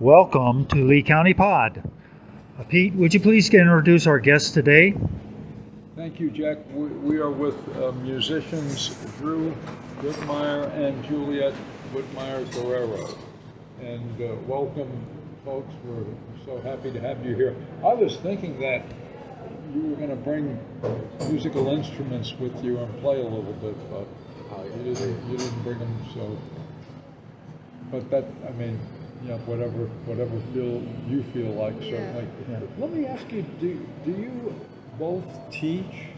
Welcome to Lee County Pod. Pete, would you please introduce our guest today? Thank you, Jack. We are with musicians Drew Whitmire and Juliette Whitmire Guerrero. And welcome, folks. We're so happy to have you here. I was thinking that you were going to bring musical instruments with you and play a little bit, but you didn't bring them. So, but that, I mean, yeah, whatever you feel like. Certainly. Yeah. Let me ask you: Do you both teach?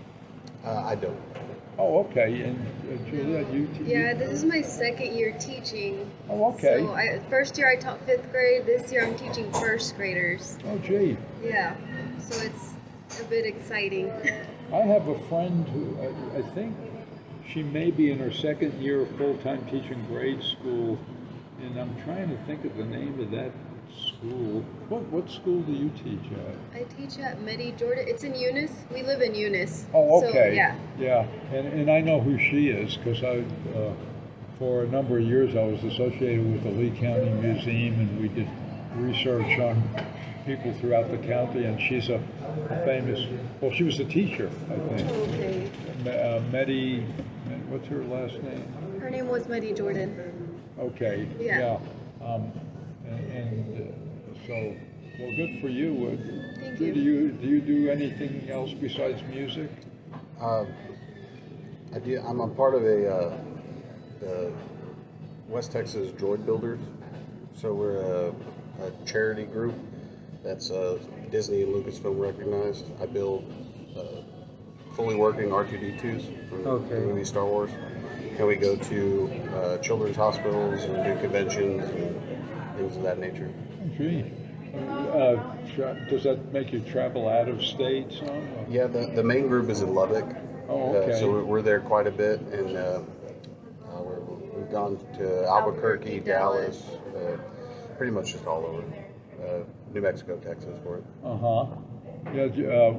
I don't. Oh, okay. And Juliette, you teach? Yeah, this is my second year teaching. Oh, okay. So first year I taught 5th grade. This year I'm teaching 1st graders. Oh, gee. Yeah. So it's a bit exciting. I have a friend who I think she may be in her second year of full-time teaching grade school, and I'm trying to think of the name of that school. What school do you teach at? I teach at Medi Jordan. It's in Eunice. We live in Eunice. Oh, okay. So, yeah. Yeah, and I know who she is because for a number of years I was associated with the Lee County Museum, and we did research on people throughout the county, and she's a famous, well, she was a teacher, I think. Okay. Medi, what's her last name? Her name was Medi Jordan. Okay. Yeah. So, well, good for you. Thank you. Do you do anything else besides music? I do. I'm a part of the West Texas Droid Builders. So we're a charity group that's Disney and Lucasfilm recognized. I build fully working R2-D2s from the movie Star Wars. And we go to children's hospitals and do conventions and things of that nature. Gee. Does that make you travel out of state some? Yeah, the main group is in Lubbock. Oh, okay. So we're there quite a bit, and we've gone to Albuquerque, Dallas, pretty much just all over. New Mexico, Texas for it. Yeah,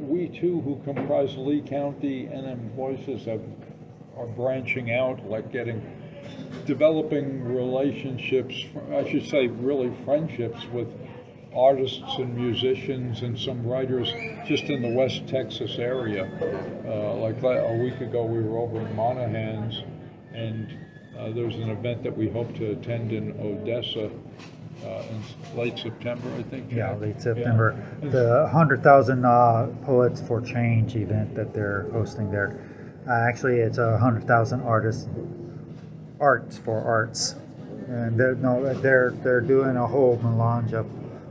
we too, who comprise Lee County NM Voices, are branching out, like developing relationships, I should say really friendships with artists and musicians and some writers just in the West Texas area. Like a week ago we were over in Monahans, and there's an event that we hope to attend in Odessa in late September, I think. Yeah, late September. Yeah. The 100,000 Poets for Change event that they're hosting there. Actually, it's 100,000 arts for arts, and they're doing a whole melange of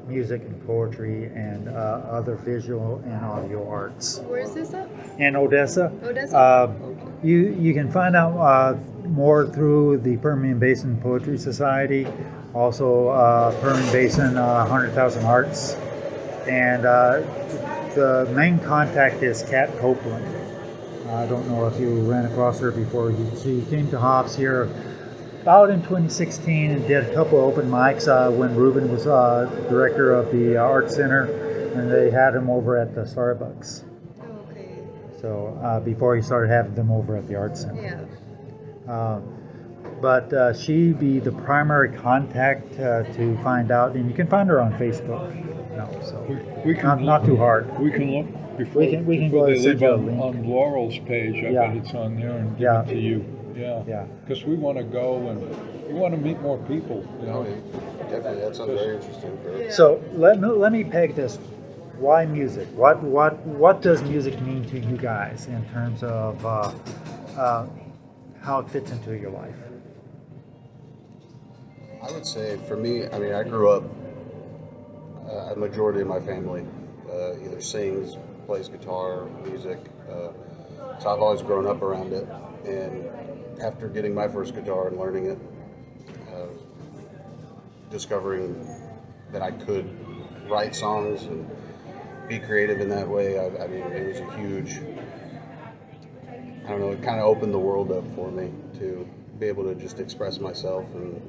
music and poetry and other visual and audio arts. Where is this at? In Odessa. Odessa. You can find out more through the Permian Basin Poetry Society, also Permian Basin 100,000 Arts, and the main contact is Kat Copeland. I don't know if you ran across her before. She came to Hops here about in 2016 and did a couple open mics when Ruben was director of the Art Center, and they had him over at the Starbucks. Okay. So before he started having them over at the Art Center. Yeah. But she'd be the primary contact to find out, and you can find her on Facebook. So we can not too hard. We can look before we can go they and leave on Laurel's page. I bet it's on there and give it to you. Yeah. Because we want to go and we want to meet more people. You know. Definitely, that sounds very interesting. Yeah. So let me peg this. Why music? What does music mean to you guys in terms of how it fits into your life? I would say for me, I mean, I grew up. A majority of my family either sings, plays guitar, music. So I've always grown up around it. And after getting my first guitar and learning it, discovering that I could write songs and be creative in that way, I mean, it was a huge, I don't know, it kind of opened the world up for me to be able to just express myself and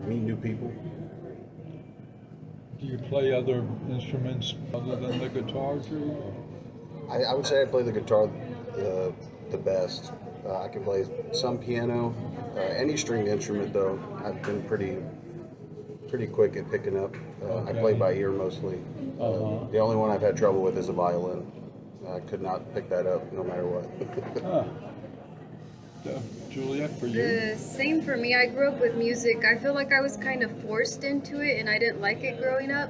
meet new people. Do you play other instruments other than the guitar, Drew? I would say I play the guitar the best. I can play some piano. Any stringed instrument, though, I've been pretty quick at picking up. I play by ear mostly. The only one I've had trouble with is a violin. I could not pick that up no matter what. Juliette, for you? The same for me. I grew up with music. I feel like I was kind of forced into it, and I didn't like it growing up.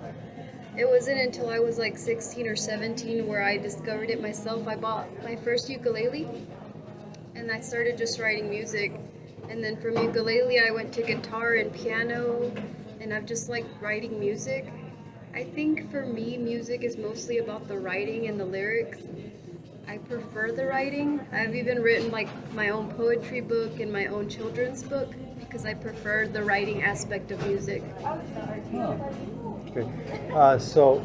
It wasn't until I was like 16 or 17 where I discovered it myself. I bought my first ukulele, and I started just writing music. And then from ukulele, I went to guitar and piano, and I've just liked writing music. I think for me, music is mostly about the writing and the lyrics. I prefer the writing. I've even written like my own poetry book and my own children's book because I prefer the writing aspect of music. Okay. So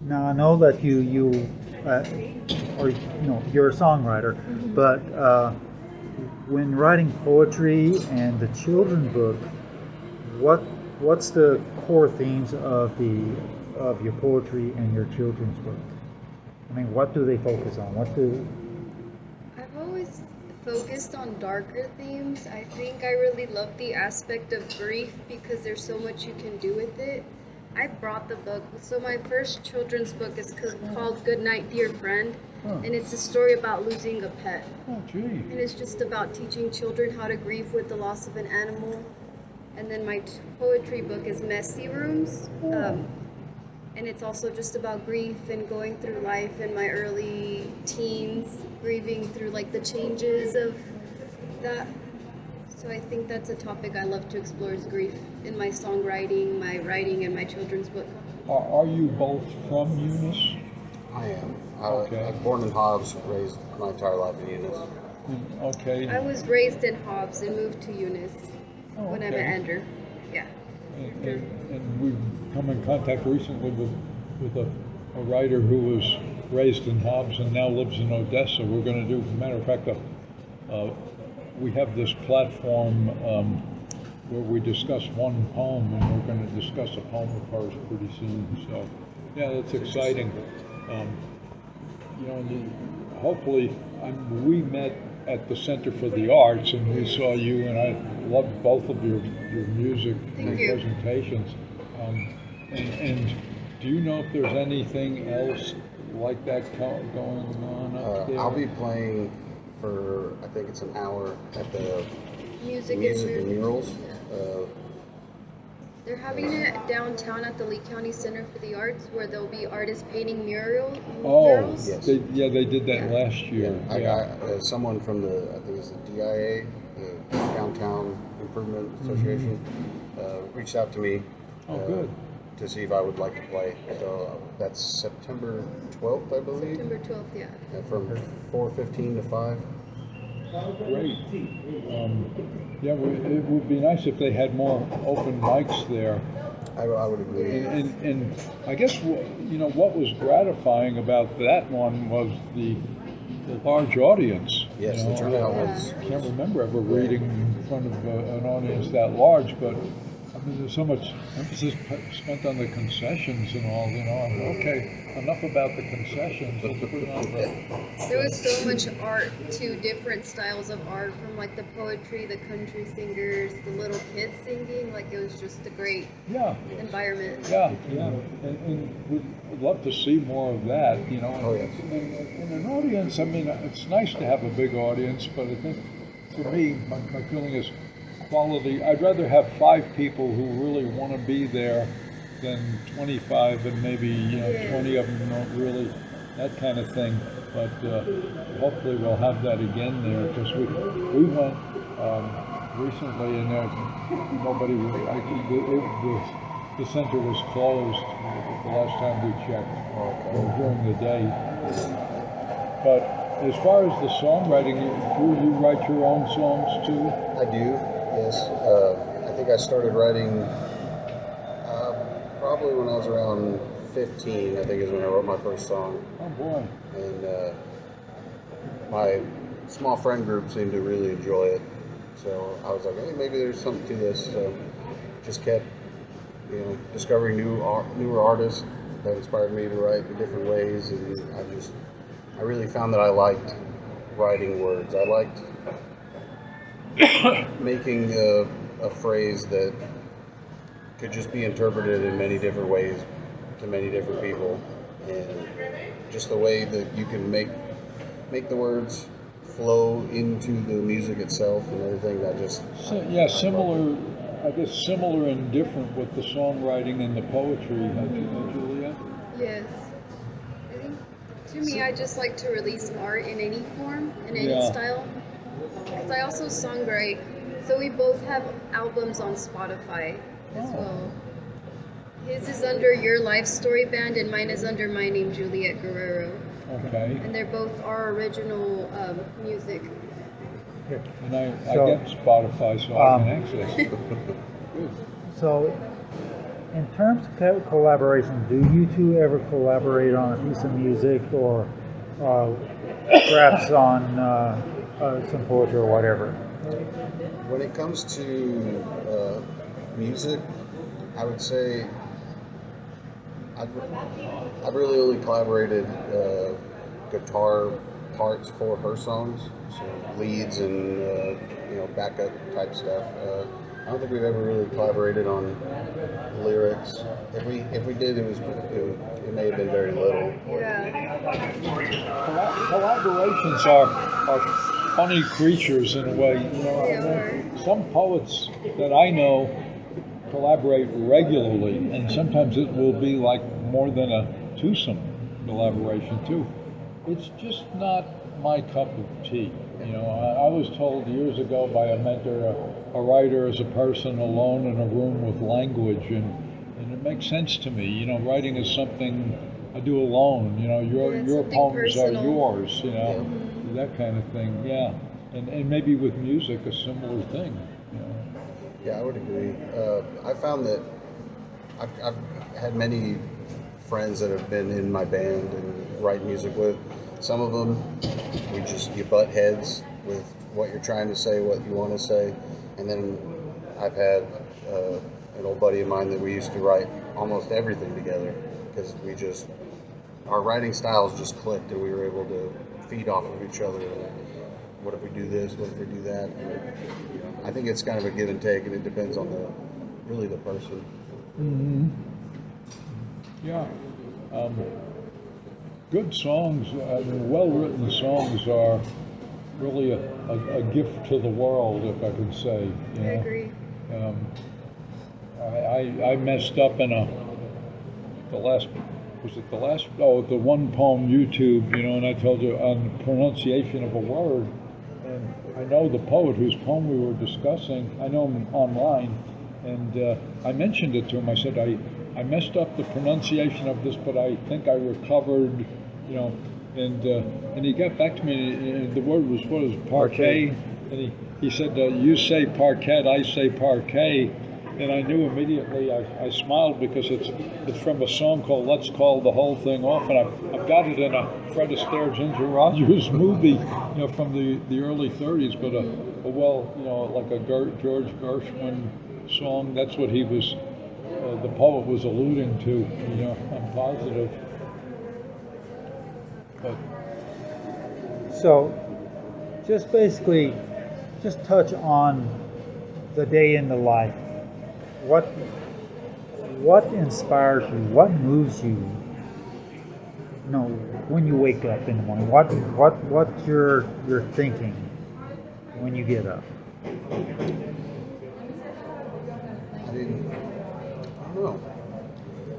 now I know that you or you're a songwriter, but when writing poetry and the children's book, what's the core themes of your poetry and your children's book? I mean, what do they focus on? I've always focused on darker themes. I think I really love the aspect of grief because there's so much you can do with it. I brought the book. So my first children's book is called Good Night, Dear Friend, and it's a story about losing a pet. Oh, gee. And it's just about teaching children how to grieve with the loss of an animal. And then my poetry book is Messy Rooms. And it's also just about grief and going through life in my early teens, grieving through like the changes of that. So I think that's a topic I love to explore is grief in my songwriting, my writing, and my children's book. Are you both from Eunice? I am. Okay. I was born in Hobbs, raised my entire life in Eunice. Okay. I was raised in Hobbs and moved to Eunice when I met okay. Andrew. Yeah. And we've come in contact recently with a writer who was raised in Hobbs and now lives in Odessa. We're going to do, as a matter of fact, we have this platform where we discuss one poem, and we're going to discuss a poem of hers pretty soon. So, yeah, that's exciting. Hopefully, we met at the Center for the Arts, and we saw you, and I loved both of your music and presentations. And do you know if there's anything else like that going on up there? I'll be playing for, I think it's an hour at the Music and Murals. They're having it downtown at the Lee County Center for the Arts, where there'll be artists painting murals. Yes. They did that last year. I got someone from I think it's the DIA, the Downtown Improvement Association, reached out to me. Good. To see if I would like to play. So that's September 12th, I believe. September 12th, yeah. From 4:15 to 5. Great. It would be nice if they had more open mics there. I would agree. And I guess what was gratifying about that one was the large audience. Yes, the turnout was. I can't remember ever reading in front of an audience that large, but I mean, there's so much emphasis spent on the concessions and all. Okay, enough about the concessions. Let's put it on the. There was so much art too, different styles of art, from like the poetry, the country singers, the little kids singing. Like it was just a great environment. Yeah, and we'd love to see more of that. Oh, yes. In an audience, I mean, it's nice to have a big audience, but I think for me, my feeling is quality. I'd rather have 5 people who really want to be there than 25 and maybe 20 of them don't really, that kind of thing. But hopefully we'll have that again there, because we went recently and nobody, the center was closed the last time we checked during the day. But as far as the songwriting, do you write your own songs too? I do. Yes, I think I started writing probably when I was around 15, I think is when I wrote my first song. Oh boy. And my small friend group seemed to really enjoy it. So I was like, hey, maybe there's something to this. So just kept, discovering newer artists that inspired me to write in different ways. And I really found that I liked writing words. I liked making a phrase that could just be interpreted in many different ways to many different people, and just the way that you can make the words flow into the music itself and everything. That just Yeah, similar. I guess similar and different with the songwriting and the poetry, Juliette? Yes. I think, to me, I just like to release art in any form, in any Yeah. style. Because I also songwrite, so we both have albums on Spotify as Oh. well. His is under Your Life Story Band, and mine is under my name, Juliette Guerrero. Okay. And they're both our original music. And I So, get Spotify, so I can access it. Good. So, in terms of collaboration, do you two ever collaborate on a piece of music, or perhaps on some poetry or whatever? when it comes to music, I would say I've really only collaborated guitar parts for her songs, so leads and backup type stuff. I don't think we've ever really collaborated on lyrics. If we did, it may have been very little. Yeah. Collaborations are funny creatures in a way. They are. Some poets that I know collaborate regularly, and sometimes it will be like more than a twosome collaboration too. It's just not my cup of tea. I was told years ago by a mentor, a writer is a person alone in a room with language, and it makes sense to me. Writing is something I do alone. Your something poems personal. are yours. That kind of thing. Yeah, and maybe with music a similar thing. Yeah, I would agree. I found that I've had many friends that have been in my band and write music with. Some of them, you butt heads with what you're trying to say, what you want to say. And then I've had an old buddy of mine that we used to write almost everything together, because our writing styles just clicked, and we were able to feed off of each other. What if we do this? What if we do that? I think it's kind of a give and take, and it depends on the person. Mm-hmm. Yeah. Good songs, well-written songs are really a gift to the world, if I can say. I agree. I messed up in the one poem YouTube, and I told you on the pronunciation of a word, and I know the poet whose poem we were discussing. I know him online, and I mentioned it to him. I said, I messed up the pronunciation of this, but I think I recovered, and he got back to me, and the word was, what is it, parquet? And he said, you say parquet, I say parquet. And I knew immediately, I smiled, because it's from a song called Let's Call the Whole Thing Off, and I've got it in a Fred Astaire, Ginger Rogers movie, from the early 30s, but like a George Gershwin song. That's what he was, the poet was alluding to, I'm positive. But So, just basically, just touch on the day in the life. What inspires you? What moves you? When you wake up in the morning, what's your thinking when you get up? I don't know.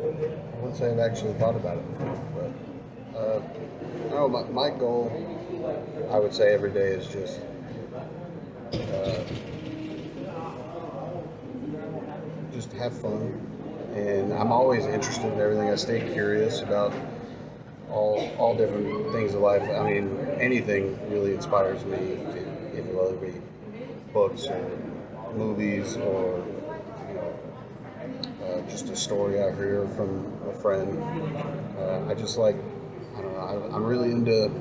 I wouldn't say I've actually thought about it before, but my goal, I would say every day, is just have fun, and I'm always interested in everything. I stay curious about all different things of life. I mean, anything really inspires me, whether it be books or movies, or just a story I hear from a friend. I don't know, I'm really into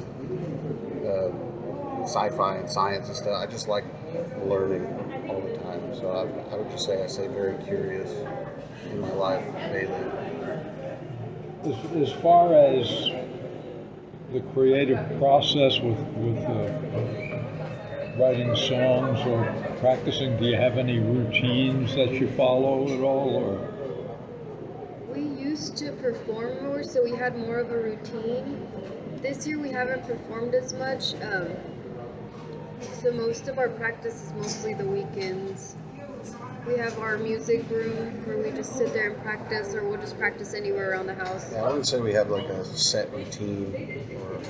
sci-fi and science and stuff. I just like learning all the time. So I would just say I stay very curious in my life daily. as far as the creative process with writing songs or practicing? Do you have any routines that you follow at all, or? We used to perform more, so we had more of a routine. This year we haven't performed as much, so most of our practice is mostly the weekends. We have our music room where we just sit there and practice, or we'll just practice anywhere around the house. Yeah, I wouldn't say we have like a set routine or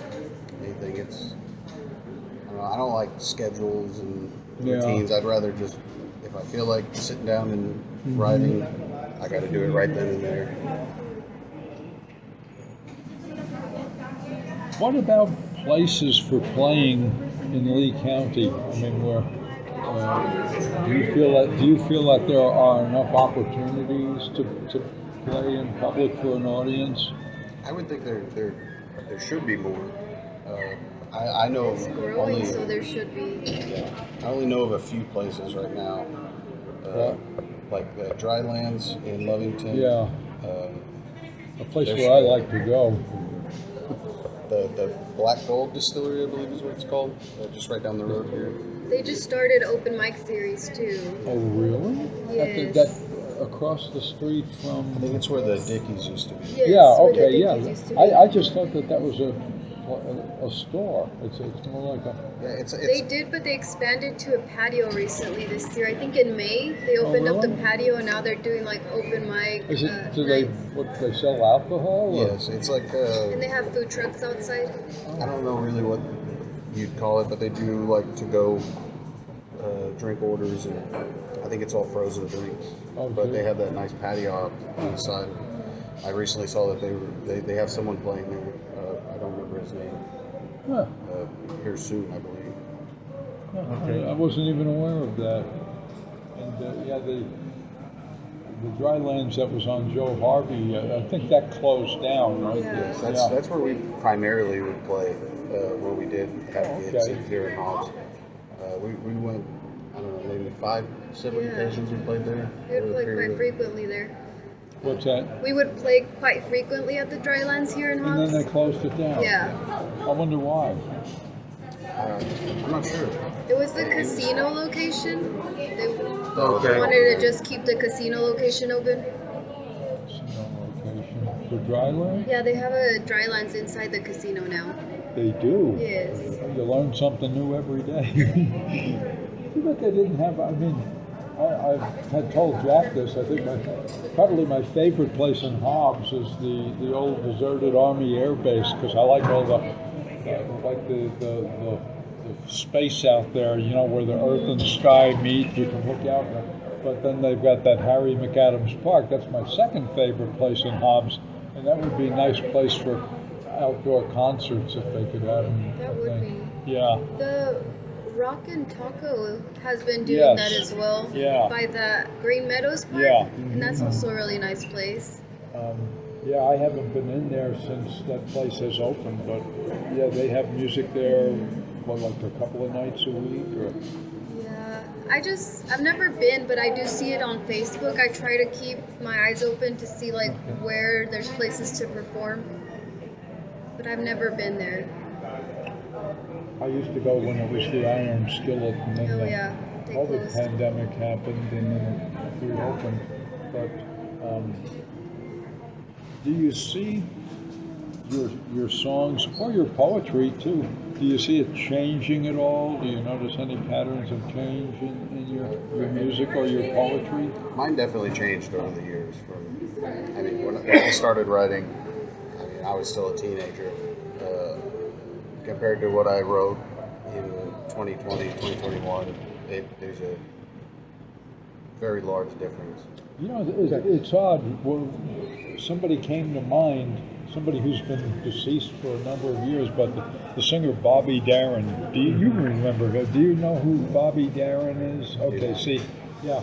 anything. I don't like schedules and routines. I'd rather just, if I feel like sitting down and writing, I got to do it right then and there. What about places for playing in Lee County? I mean, where do you feel that there are enough opportunities to play in public for an audience? I would think there should be more. I know It's of growing, only, so there should be. I only know of a few places right now, like the Drylands in Lovington. Yeah, Um, a place There's- where I like to go. the Black Gold Distillery, I believe is what it's called, just right down the road here. They just started open mic series too. Oh, really? Yes. That across the street from. I think it's where the Dickies used to be. Yes, Yeah. where the Okay. Yeah. Dickies used to be. I just thought that was a store. It's more like a. Yeah, it's They did, but they expanded to a patio recently this year. I think in May they opened up the really? patio, and now they're doing like open mic. Is it? Do nights. they sell alcohol? Or? yes, it's like And they have food trucks outside. I don't know really what you'd call it, but they do like to go drink orders, and I think it's all frozen drinks. Oh, But they good. have that nice patio out on the side. I recently saw that they have someone playing there. I don't remember his name. Huh. Here soon, I believe. Okay. I wasn't even aware of that. And the Drylands that was on Joe Harvey, I think that closed down, right? Yeah. Yes, that's where we primarily would play when we did have gigs Okay. here in Hobbs. We went, I don't know, maybe 5 separate Yeah. occasions we played there. We would over a play period quite of- frequently there. What's that? We would play quite frequently at the Drylands here in And then Hobbs. they closed it down. Yeah. I wonder why. I'm not sure. It was the casino location. They Okay. wanted to just keep the casino location open. Casino location. The Dryland? Yeah, they have a Drylands inside the casino now. They do. Yes. You learn something new every day. Too bad they didn't have. I mean, I had told Jack this. I think probably my favorite place in Hobbs is the old deserted Army Air Base, because I like all the space out there. You know, where the earth and the sky meet. You can look out there. But then they've got that Harry McAdams Park. That's my second favorite place in Hobbs, and that would be a nice place for outdoor concerts if they could have them. That would be. Yeah. The Rock and Taco has been doing Yes. that as well. Yeah. By the Green Meadows Park. Yeah. And that's also a really nice place. Yeah, I haven't been in there since that place has opened, but yeah, they have music there, what, like a couple of nights a week, or? Yeah. I've never been, but I do see it on Facebook. I try to keep my eyes open to see like where there's places to perform. But I've never been there. I used to go when it was the Iron Skillet, and then Oh the yeah. They COVID closed. pandemic happened, and then it reopened. But do you see your songs or your poetry too? Do you see it changing at all? Do you notice any patterns of change in your music or your poetry? Mine definitely changed over the years. I mean, when I started writing, I mean, I was still a teenager. Compared to what I wrote in 2020, 2021, there's a very large difference. You know, it's odd. Well, somebody came to mind, somebody who's been deceased for a number of years, but the singer Bobby Darin. Do you remember him? Do you know who Bobby Darin is? Okay, Yeah. see, yeah.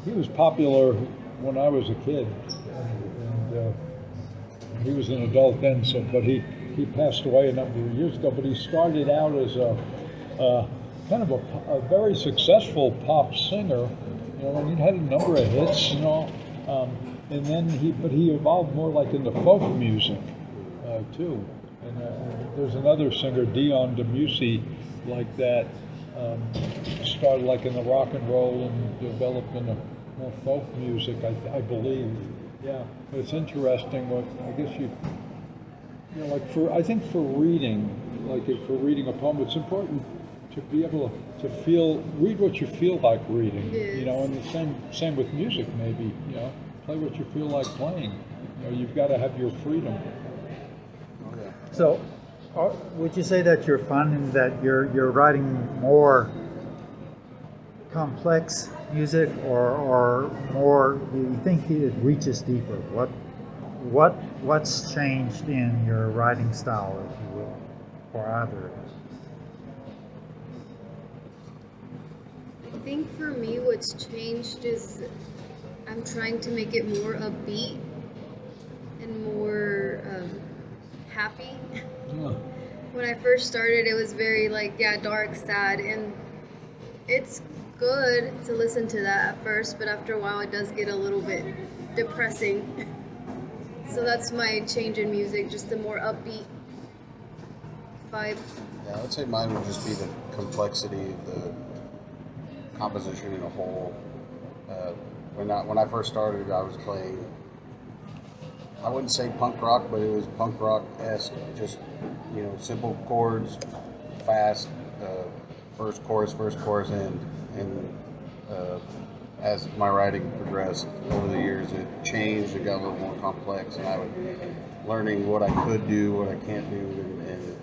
He was popular when I was a kid, and he was an adult then, but he passed away a number of years ago, but he started out as a kind of a very successful pop singer, you know, and he had a number of hits, you know, and then he evolved more like into folk music too. And there's another singer, Dion DeMussy, like that. Started like in the rock and roll and developed into more folk music, I believe. Yeah, but it's interesting. What I guess you know, like I think for reading, like if for reading a poem, it's important to be able to read what you feel like reading. Yes. You know, and the same with music, maybe. You know, play what you feel like playing. You know, you've got to have your freedom. So, would you say that you're finding that you're writing more complex music, or more? Do you think it reaches deeper? What's changed in your writing style, if you will, or either? I think for me, what's changed is I'm trying to make it more upbeat and more happy. Yeah. When I first started, it was very dark, sad, and it's good to listen to that at first, but after a while it does get a little bit depressing. So that's my change in music, just a more upbeat vibe. Yeah, I would say mine would just be the complexity, the composition in a whole. When I first started, I was playing, I wouldn't say punk rock, but it was punk rock-esque, just, you know, simple chords, fast, first chorus, end. And as my writing progressed over the years, it changed, it got a little more complex, and I was learning what I could do, what I can't do, and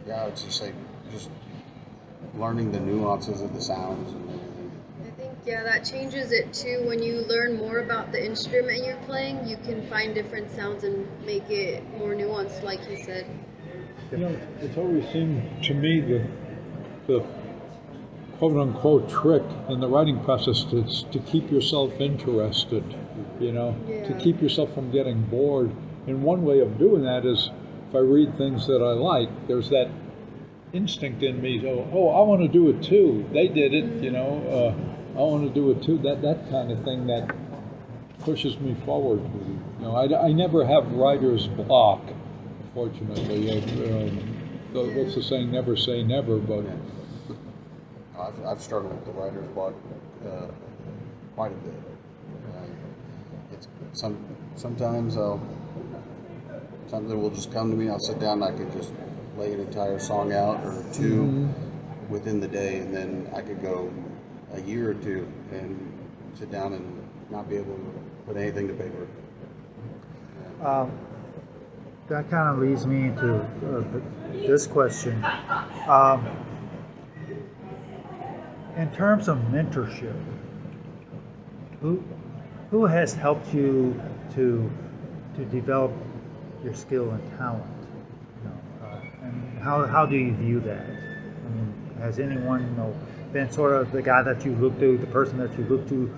yeah, I would just say, just learning the nuances of the sounds and everything. I think, that changes it too. When you learn more about the instrument you're playing, you can find different sounds and make it more nuanced, like you said. You know, it's always seemed to me the quote-unquote trick in the writing process to keep yourself interested, you know, to keep yourself from getting bored. And one way of doing that is if I read things that I like, there's that instinct in me, oh, I want to do it too. They did it, you know, I want to do it too. That kind of thing that pushes me forward. You know, I never have writer's block, fortunately. What's the saying? Never say never, but... I've struggled with the writer's block quite a bit. Sometimes something will just come to me. I'll sit down and I can just lay an entire song out or two within the day, and then I could go a year or two and sit down and not be able to put anything to paper. That kind of leads me into this question. In terms of mentorship, who has helped you to develop your skill and talent? You know, and how do you view that? I mean, has anyone been sort of the guy that you look to, the person that you look to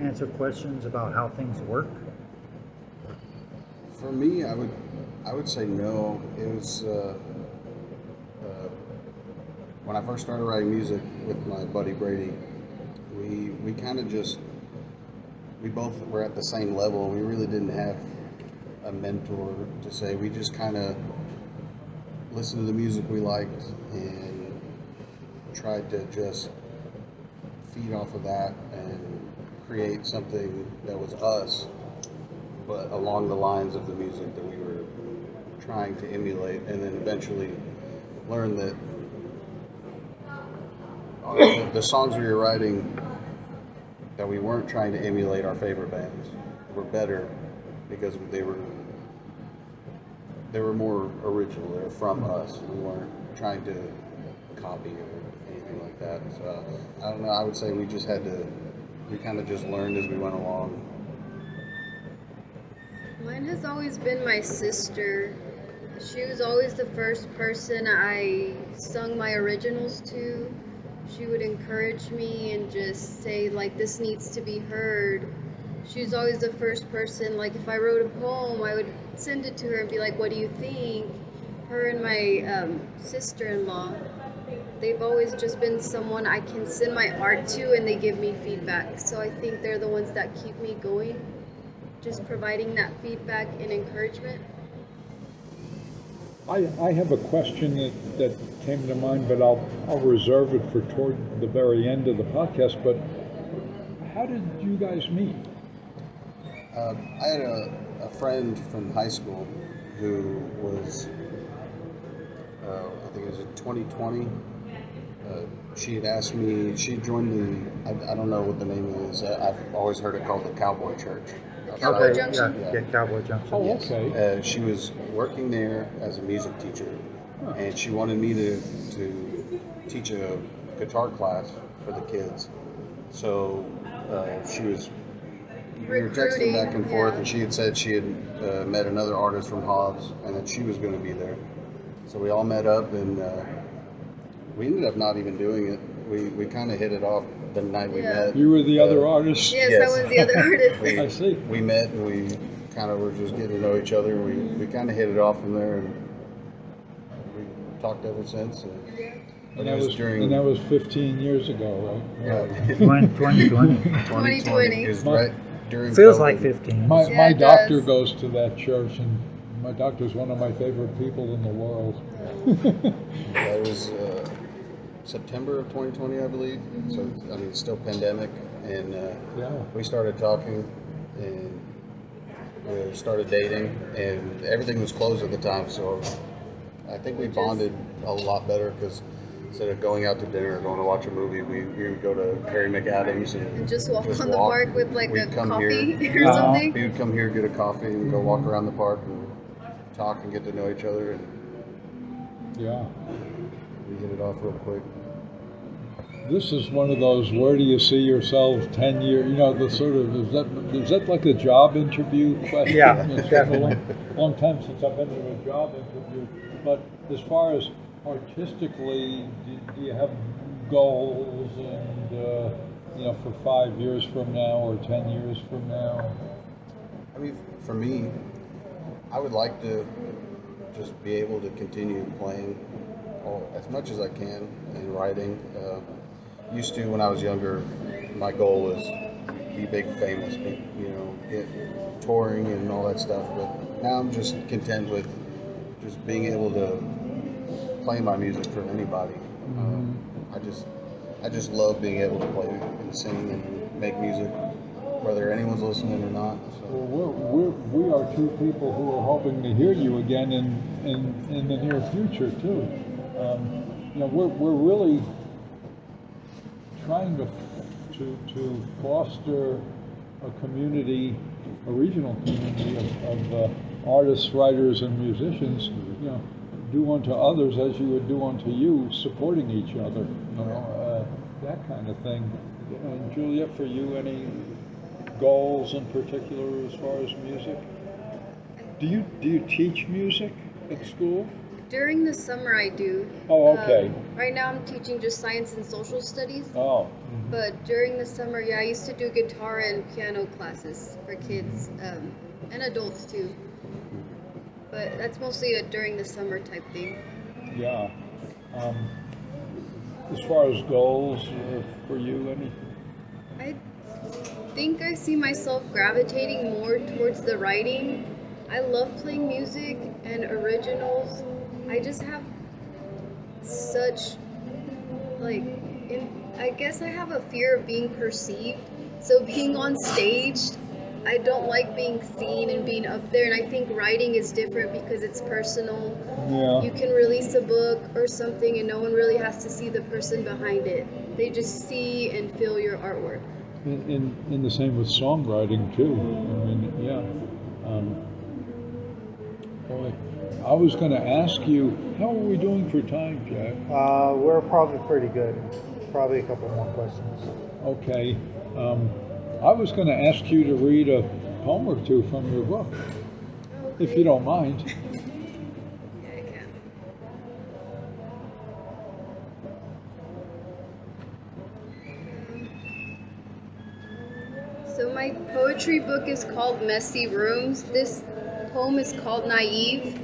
answer questions about how things work? For me, I would say no. It was when I first started writing music with my buddy Brady. We kind of we both were at the same level. We really didn't have a mentor to say. We just kind of listened to the music we liked and tried to just feed off of that and create something that was us, but along the lines of the music that we were trying to emulate, and then eventually learn that the songs we were writing that we weren't trying to emulate our favorite bands were better because they were more original. They were from us. We weren't trying to copy or anything like that. So I don't know. I would say we kind of just learned as we went along. Mine has always been my sister. She was always the first person I sung my originals to. She would encourage me and just say, like, this needs to be heard. She was always the first person, like, if I wrote a poem, I would send it to her and be like, what do you think? Her and my sister-in-law, they've always just been someone I can send my art to and they give me feedback. So I think they're the ones that keep me going, just providing that feedback and encouragement. I have a question that came to mind, but I'll reserve it for toward the very end of the podcast. But how did you guys meet? I had a friend from high school who was, I think it was in 2020. She had asked me, she joined I don't know what the name is. I've always heard it called the Cowboy Church. Cowboy Okay, Junction? yeah, Cowboy Junction. Oh, Yes. okay. She was working there as a music teacher, and she wanted me to teach a guitar class for the kids. So we were texting back and forth, yeah. and she had said she had met another artist from Hobbs, and that she was going to be there. So we all met up, and we ended up not even doing it. We kind of hit it off the night we Yeah. met. You were the other artist? Yes, Yes. I was the other artist. I see. We met, and we kind of were just getting to know each other. We kind of hit it off from there, and we talked ever since. And that was 15 years ago, right? 2020. 2020. It was right during Feels COVID. like 15. My Yeah, it doctor does. goes to that church, and my doctor's one of my favorite people in the world. Yeah, it was September of 2020, I believe. So, I mean, it's still pandemic. And Yeah. we started talking, and we started dating, and everything was closed at the time. So I think we bonded a lot better because instead of going out to dinner or going to watch a movie, we would go to Harry McAdams And just walk on the park with like We'd a come coffee here. or something. We would come here, get a coffee, and go walk around the park and talk and get to know each other. And Yeah. we hit it off real quick. This is one of those, where do you see yourselves 10 years, you know, the sort of, is that like a job interview question? Yeah, It's been definitely. a long time since I've been to a job interview. But as far as artistically, do you have goals and, you know, for 5 years from now or 10 years from now? I mean, for me, I would like to just be able to continue playing as much as I can and writing. Used to, when I was younger, my goal was be big, famous, get touring and all that stuff. But now I'm just content with just being able to play my music for anybody. I just love being able to play and sing and make music, whether anyone's listening or not. So. Well, we are two people who are hoping to hear you again in the near future too. You know, we're really trying to foster a community, a regional community of artists, writers, and musicians. You know, do unto others as you would do unto you, supporting each other. You know, that kind of thing. And Juliette, for you, any goals in particular as far as music? Do you teach music at school? During the summer, I do. Oh, okay. Right now, I'm teaching just science and social studies. Oh. But during the summer, yeah, I used to do guitar and piano classes for kids and adults too. But that's mostly a during the summer type thing. Yeah. As far as goals for you, any? I think I see myself gravitating more towards the writing. I love playing music and originals. I just have such, I guess I have a fear of being perceived. So being on stage, I don't like being seen and being up there. And I think writing is different because it's personal. Yeah. You can release a book or something and no one really has to see the person behind it. They just see and feel your artwork. In the same with songwriting too. I mean, yeah. Boy, I was going to ask you, how are we doing for time, Jack? We're probably pretty good. Probably a couple more questions. Okay. I was going to ask you to read a poem or two from your book, if you don't mind. Yeah, I can. So my poetry book is called Messy Rooms. This poem is called Naive.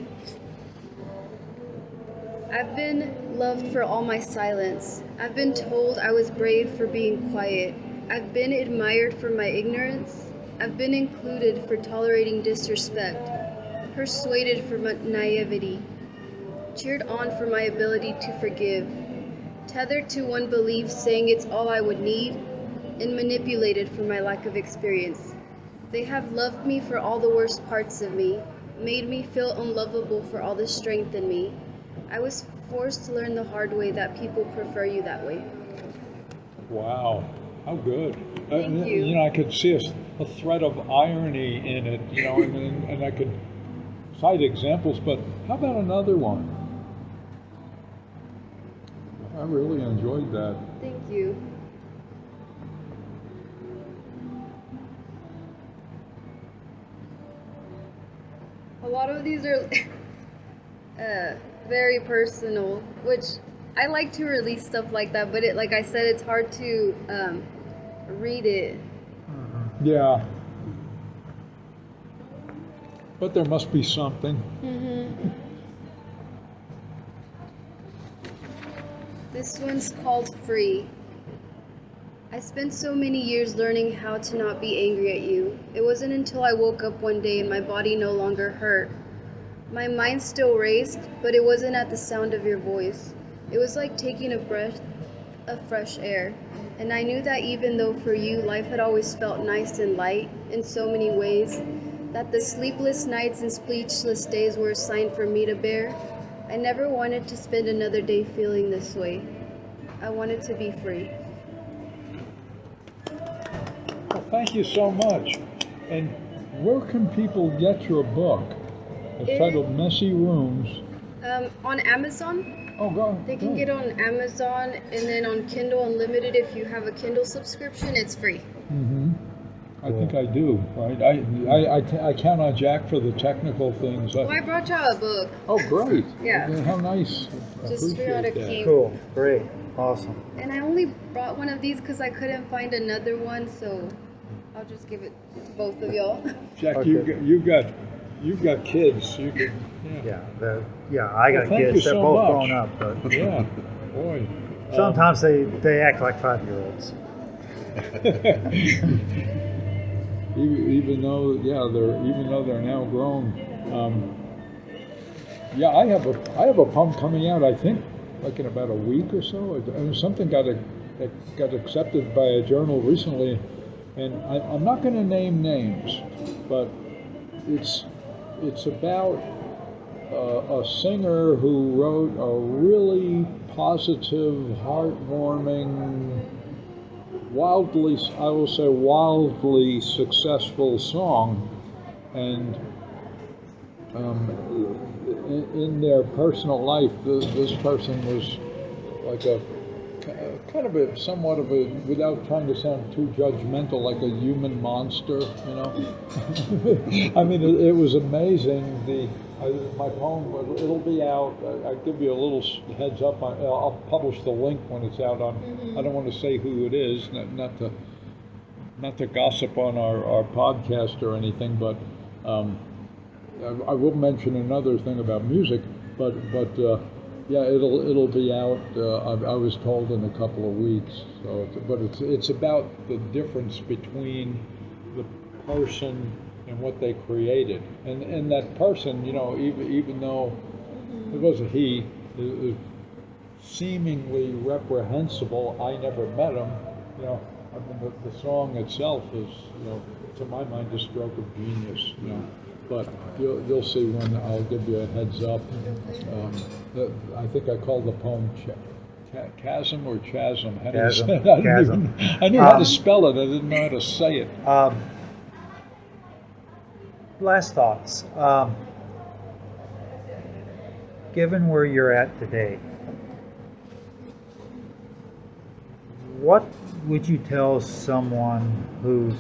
I've been loved for all my silence. I've been told I was brave for being quiet. I've been admired for my ignorance. I've been included for tolerating disrespect, persuaded for my naivety. cheered on for my ability to forgive, tethered to one belief saying it's all I would need, and manipulated for my lack of experience. They have loved me for all the worst parts of me, made me feel unlovable for all the strength in me. I was forced to learn the hard way that people prefer you that way. Wow, how good. Thank you. You know, I could see a thread of irony in it, you know, and I could cite examples, but how about another one? I really enjoyed that. Thank you. A lot of these are very personal, which I like to release stuff like that, but like I said, it's hard to read it. Yeah. But there must be something. This one's called Free. I spent so many years learning how to not be angry at you. It wasn't until I woke up one day and my body no longer hurt. My mind still raced, but it wasn't at the sound of your voice. It was like taking a breath of fresh air. And I knew that even though for you life had always felt nice and light in so many ways, that the sleepless nights and speechless days were a sign for me to bear, I never wanted to spend another day feeling this way. I wanted to be free. Well, thank you so much. And where can people get your book? It's titled Messy Rooms. On Amazon. Oh, go ahead. They can get on Amazon, and then on Kindle Unlimited, if you have a Kindle subscription, it's free. I think I do, right? I count on Jack for the technical things. Well, I brought y'all a book. Oh, great. Yeah. How nice. Just for y'all to Appreciate that. keep. Cool, great, awesome. And I only brought one of these because I couldn't find another one, so I'll just give it to both of y'all. Jack, Okay. you've got kids. You could, I got Well, thank you kids. They're so both much. grown up, but yeah, boy. sometimes they act like 5-year-olds. Even though they're now grown. I have a poem coming out. I think like in about a week or so. Something got accepted by a journal recently, and I'm not going to name names, but it's about a singer who wrote a really positive, heartwarming, wildly successful song, and in their personal life, this person was like a kind of a somewhat of a, without trying to sound too judgmental, like a human monster, you know. I mean, it was amazing. My poem, it'll be out. I'll give you a little heads up. I'll publish the link when it's out. I don't want to say who it is, not to gossip on our podcast or anything, but I will mention another thing about music. But it'll be out. I was told in a couple of weeks. So, it's about the difference between the person and what they created, and that person, you know, even though it was a he, it seemingly reprehensible. I never met him. You know, I mean, the song itself is, you know, to my mind, a stroke of genius. You know, but you'll see when I'll give you a heads up. I think I called the poem Chasm or Chasm. How do you say it? Chasm. I knew how to spell it. I didn't know how to say it. Last thoughts. Given where you're at today, what would you tell someone who's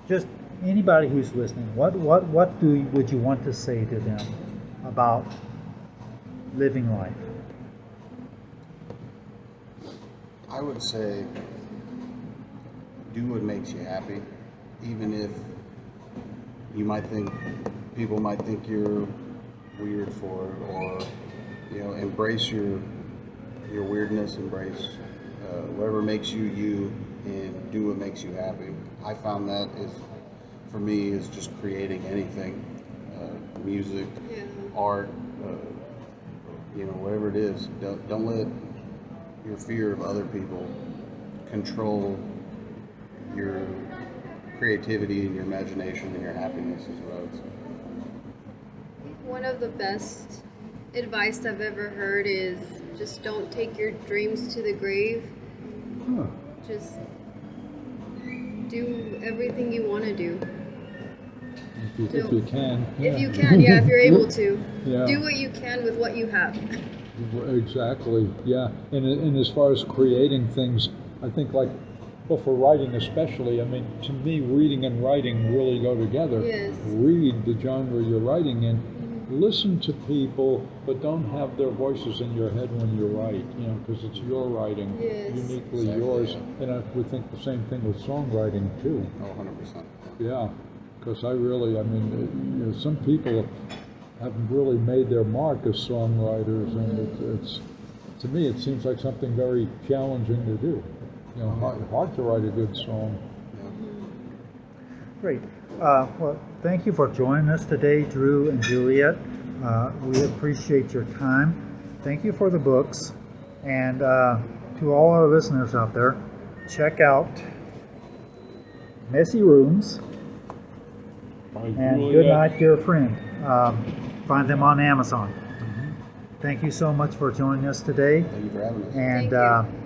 just anybody who's listening? What would you want to say to them about living life? I would say do what makes you happy, even if people might think you're weird for it, or, you know, embrace your weirdness, embrace whatever makes you you, and do what makes you happy. I found that for me is just creating anything. music, Yeah. art, whatever it is. Don't let your fear of other people control your creativity and your imagination and your happiness as well. One of the best advice I've ever heard is just don't take your dreams to the grave. Huh. Just do everything you want to do. If you can. If you can, yeah, if you're able to. Yeah. Do what you can with what you have. Exactly, yeah. And as far as creating things, I think well, for writing especially, I mean, to me, reading and writing really go together. Yes. Read the genre you're writing in. Listen to people, but don't have their voices in your head when you write, because it's your writing, Yes. uniquely Exactly, yours. yeah. And I would think the same thing with songwriting, too. Oh, 100%. Yeah, because some people have really made their mark as songwriters, and it's to me, it seems like something very challenging to do. Hard to write a good song. Great. Well, thank you for joining us today, Drew and Juliette. We appreciate your time. Thank you for the books. And to all our listeners out there, check out Messy Rooms and Good Night, Dear Friend. Find them on Amazon. Thank you so much for joining us today. Thank you for having us. And Thank you.